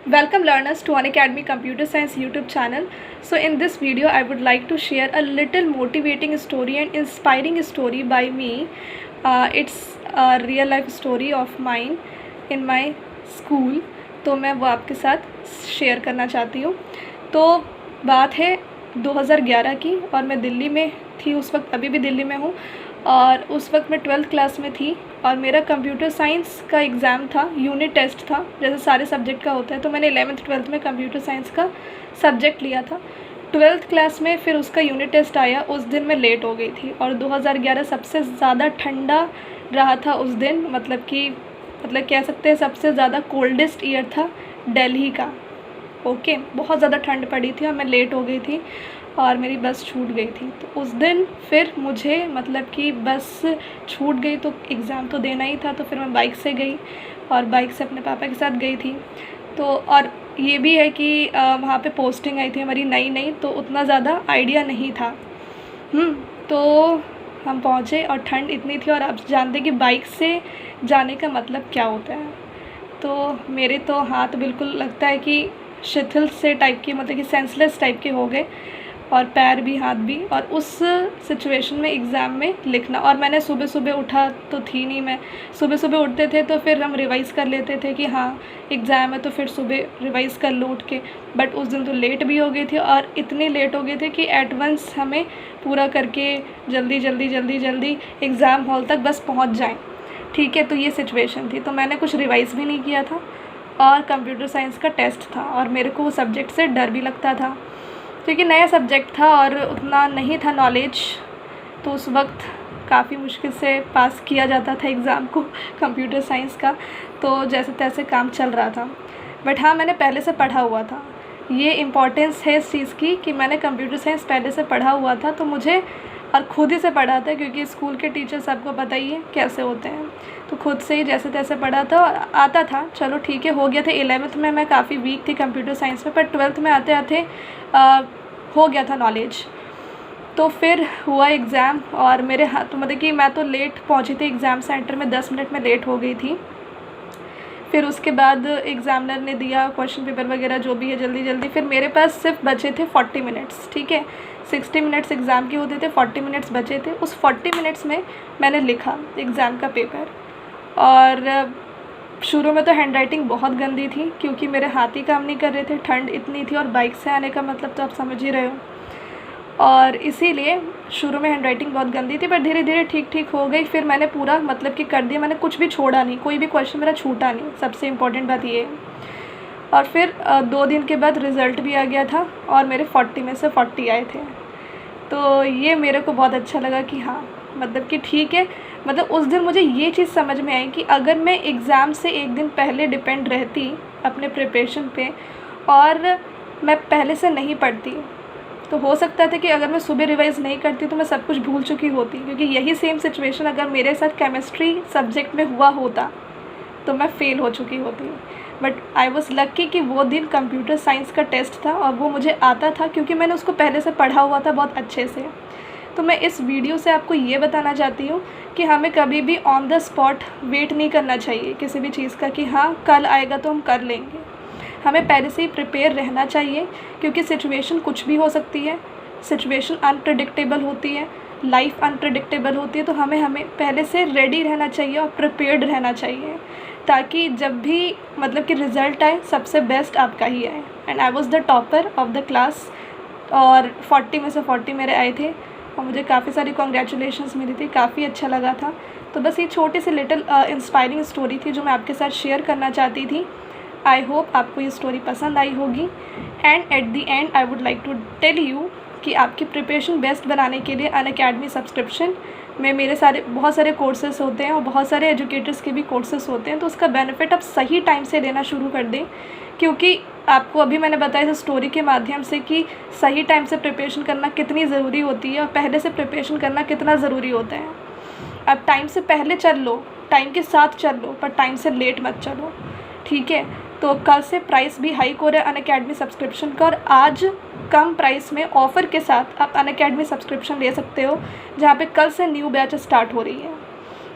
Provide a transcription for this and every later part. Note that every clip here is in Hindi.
Welcome learners to Unacademy Computer Science YouTube channel. So in this video I would like to share a little motivating story and inspiring story by me. It's a real life story of mine in my school. तो मैं वो आपके साथ शेयर करना चाहती हूँ। तो बात है 2011 की और मैं दिल्ली में थी उस वक्त, अभी भी दिल्ली में हूँ। और उस वक्त मैं 12th क्लास में थी और मेरा कंप्यूटर साइंस का एग्ज़ाम था, यूनिट टेस्ट था, जैसे सारे सब्जेक्ट का होता है। तो मैंने 11th 12th में कंप्यूटर साइंस का सब्जेक्ट लिया था। 12th क्लास में फिर उसका यूनिट टेस्ट आया, उस दिन मैं लेट हो गई थी। और 2011 सबसे ज़्यादा ठंडा रहा था उस दिन, मतलब कह सकते हैं सबसे ज़्यादा कोल्डेस्ट ईयर था दिल्ली का। ओके, बहुत ज़्यादा ठंड पड़ी थी और मैं लेट हो गई थी और मेरी बस छूट गई थी। तो उस दिन फिर मुझे बस छूट गई तो एग्ज़ाम तो देना ही था। तो फिर मैं बाइक से गई और बाइक से अपने पापा के साथ गई थी। तो और ये भी है कि वहाँ पे पोस्टिंग आई थी हमारी नई, तो उतना ज़्यादा आइडिया नहीं था। तो हम पहुँचे और ठंड इतनी थी और आप जानते कि बाइक से जाने का मतलब क्या होता है। तो मेरे तो हाथ बिल्कुल लगता है कि शिथिल से टाइप के, मतलब कि सेंसलेस टाइप के हो गए, और पैर भी हाथ भी। और उस सिचुएशन में एग्ज़ाम में लिखना, और मैंने सुबह सुबह उठा तो थी नहीं, मैं सुबह सुबह उठते थे तो फिर हम रिवाइज़ कर लेते थे कि हाँ एग्ज़ाम है तो फिर सुबह रिवाइज़ कर लो उठ के। बट उस दिन तो लेट भी हो गई थी और इतनी लेट हो गए थे कि एट वंस हमें पूरा करके जल्दी एग्ज़ाम हॉल तक बस पहुँच जाएँ। ठीक है, तो ये सिचुएशन थी। तो मैंने कुछ रिवाइज़ भी नहीं किया था और कंप्यूटर साइंस का टेस्ट था और मेरे को वो सब्जेक्ट से डर भी लगता था क्योंकि नया सब्जेक्ट था और उतना नहीं था नॉलेज। तो उस वक्त काफ़ी मुश्किल से पास किया जाता था एग्ज़ाम को कंप्यूटर साइंस का, तो जैसे तैसे काम चल रहा था। बट हाँ, मैंने पहले से पढ़ा हुआ था। ये इम्पॉर्टेंस है इस चीज़ की कि मैंने कंप्यूटर साइंस पहले से पढ़ा हुआ था, तो मुझे और खुद ही से पढ़ा था क्योंकि स्कूल के टीचर सबको पता ही है कैसे होते हैं। तो खुद से ही जैसे तैसे पढ़ा था और आता था, चलो ठीक है, हो गया था। 11th में मैं काफ़ी वीक थी कंप्यूटर साइंस में, पर 12th में आते आते हो गया था नॉलेज। तो फिर हुआ एग्ज़ाम और मेरे हाथ तो मतलब कि मैं तो लेट पहुंची थी एग्ज़ाम सेंटर में, 10 मिनट में लेट हो गई थी। फिर उसके बाद एग्ज़ामिनर ने दिया क्वेश्चन पेपर वगैरह जो भी है जल्दी। फिर मेरे पास सिर्फ बचे थे 40 मिनट्स। ठीक है, 60 मिनट्स एग्ज़ाम के होते थे, 40 मिनट्स बचे थे। उस 40 मिनट्स में मैंने लिखा एग्ज़ाम का पेपर। और शुरू में तो हैंड राइटिंग बहुत गंदी थी क्योंकि मेरे हाथ ही काम नहीं कर रहे थे, ठंड इतनी थी और बाइक से आने का मतलब तो आप समझ ही रहे हो। और इसीलिए शुरू में हैंड राइटिंग बहुत गंदी थी, पर धीरे धीरे ठीक हो गई। फिर मैंने पूरा कर दिया, मैंने कुछ भी छोड़ा नहीं, कोई भी क्वेश्चन मेरा छूटा नहीं, सबसे इम्पोर्टेंट बात ये है। और फिर 2 दिन के बाद रिज़ल्ट भी आ गया था और मेरे 40 में से 40 आए थे। तो ये मेरे को बहुत अच्छा लगा कि हाँ, ठीक है। उस दिन मुझे ये चीज़ समझ में आई कि अगर मैं एग्ज़ाम से एक दिन पहले डिपेंड रहती अपने प्रिपरेशन पे और मैं पहले से नहीं पढ़ती, तो हो सकता था कि अगर मैं सुबह रिवाइज़ नहीं करती तो मैं सब कुछ भूल चुकी होती। क्योंकि यही सेम सिचुएशन अगर मेरे साथ केमिस्ट्री सब्जेक्ट में हुआ होता तो मैं फ़ेल हो चुकी होती। बट आई वॉज़ लकी कि वो दिन कंप्यूटर साइंस का टेस्ट था और वो मुझे आता था क्योंकि मैंने उसको पहले से पढ़ा हुआ था बहुत अच्छे से। तो मैं इस वीडियो से आपको ये बताना चाहती हूँ कि हमें कभी भी ऑन द स्पॉट वेट नहीं करना चाहिए किसी भी चीज़ का कि हाँ कल आएगा तो हम कर लेंगे। हमें पहले से ही प्रिपेयर रहना चाहिए क्योंकि सिचुएशन कुछ भी हो सकती है, सिचुएशन अनप्रेडिक्टेबल होती है, लाइफ अनप्रेडिक्टेबल होती है। तो हमें पहले से रेडी रहना चाहिए और प्रिपेयर्ड रहना चाहिए ताकि जब भी कि रिज़ल्ट आए सबसे बेस्ट आपका ही आए। And I was the topper of the class और 40 में से 40 मेरे आए थे और मुझे काफ़ी सारी कॉन्ग्रेचुलेशंस मिली थी, काफ़ी अच्छा लगा था। तो बस ये छोटी सी लिटिल इंस्पायरिंग स्टोरी थी जो मैं आपके साथ शेयर करना चाहती थी। आई होप आपको ये स्टोरी पसंद आई होगी। And at the end I would like to tell you कि आपकी प्रिपरेशन बेस्ट बनाने के लिए अनअकैडमी सब्सक्रिप्शन में बहुत सारे कोर्सेस होते हैं और बहुत सारे एजुकेटर्स के भी कोर्सेस होते हैं। तो उसका बेनिफिट आप सही टाइम से लेना शुरू कर दें क्योंकि आपको अभी मैंने बताया इस स्टोरी के माध्यम से कि सही टाइम से प्रिपरेशन करना कितनी ज़रूरी होती है और पहले से प्रिपरेशन करना कितना ज़रूरी होता है। आप टाइम से पहले चल लो, टाइम के साथ चल लो, पर टाइम से लेट मत चलो। ठीक है, तो कल से प्राइस भी हाइक हो रहा है अनअकैडमी सब्सक्रिप्शन का और आज कम प्राइस में ऑफ़र के साथ आप अनअकैडमी सब्सक्रिप्शन ले सकते हो जहाँ पे कल से न्यू बैच स्टार्ट हो रही है।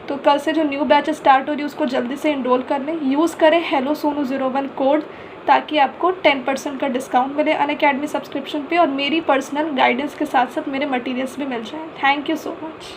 तो कल से जो न्यू बैच स्टार्ट हो रही है उसको जल्दी से इनरोल कर लें। यूज़ करें हेलो सोनू 01 कोड ताकि आपको 10% का डिस्काउंट मिले अनअकैडमी सब्सक्रिप्शन पे और मेरी पर्सनल गाइडेंस के साथ साथ मेरे मटेरियल्स भी मिल जाएँ। Thank you so much.